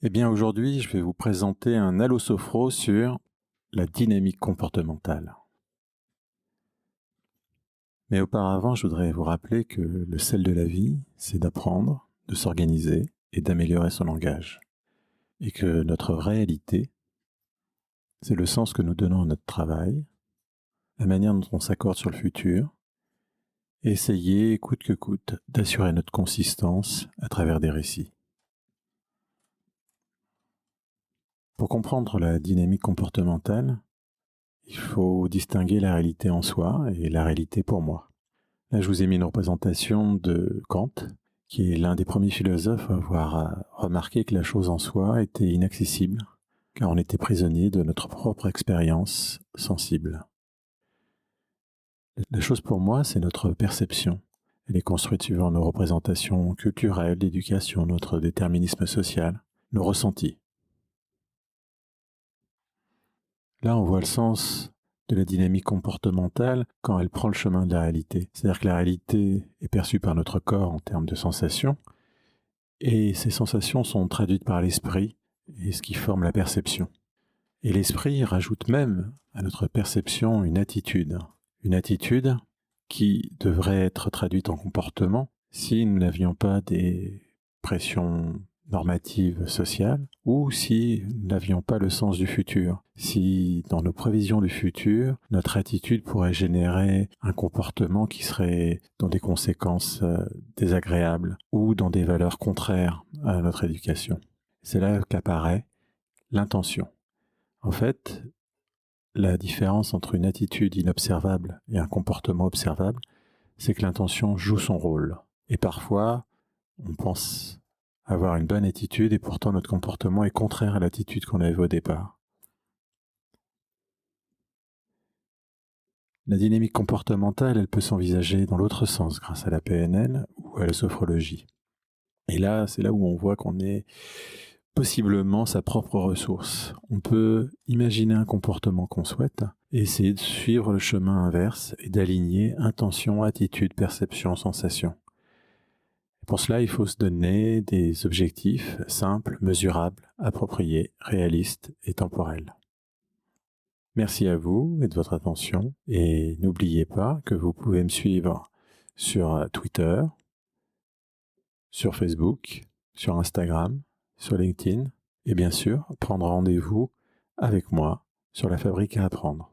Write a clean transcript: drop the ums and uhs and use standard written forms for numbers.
Eh bien, aujourd'hui, je vais vous présenter un allosophro sur la dynamique comportementale. Mais auparavant, je voudrais vous rappeler que le sel de la vie, c'est d'apprendre, de s'organiser et d'améliorer son langage. Et que notre réalité, c'est le sens que nous donnons à notre travail, la manière dont on s'accorde sur le futur, et essayer, coûte que coûte, d'assurer notre consistance à travers des récits. Pour comprendre la dynamique comportementale, il faut distinguer la réalité en soi et la réalité pour moi. Là, je vous ai mis une représentation de Kant, qui est l'un des premiers philosophes à avoir remarqué que la chose en soi était inaccessible, car on était prisonnier de notre propre expérience sensible. La chose pour moi, c'est notre perception. Elle est construite suivant nos représentations culturelles, l'éducation, notre déterminisme social, nos ressentis. Là, on voit le sens de la dynamique comportementale quand elle prend le chemin de la réalité. C'est-à-dire que la réalité est perçue par notre corps en termes de sensations, et ces sensations sont traduites par l'esprit, et ce qui forme la perception. Et l'esprit rajoute même à notre perception une attitude qui devrait être traduite en comportement si nous n'avions pas des pressions normatives sociales, ou si nous n'avions pas le sens du futur, si dans nos prévisions du futur, notre attitude pourrait générer un comportement qui serait dans des conséquences désagréables ou dans des valeurs contraires à notre éducation. C'est là qu'apparaît l'intention. En fait, la différence entre une attitude inobservable et un comportement observable, c'est que l'intention joue son rôle. Et parfois, on pense avoir une bonne attitude et pourtant notre comportement est contraire à l'attitude qu'on avait au départ. La dynamique comportementale, elle peut s'envisager dans l'autre sens grâce à la PNL ou à la sophrologie. Et là, c'est là où on voit qu'on est possiblement sa propre ressource. On peut imaginer un comportement qu'on souhaite et essayer de suivre le chemin inverse et d'aligner intention, attitude, perception, sensation. Pour cela, il faut se donner des objectifs simples, mesurables, appropriés, réalistes et temporels. Merci à vous et de votre attention, et n'oubliez pas que vous pouvez me suivre sur Twitter, sur Facebook, sur Instagram, sur LinkedIn, et bien sûr, prendre rendez-vous avec moi sur la fabrique à apprendre.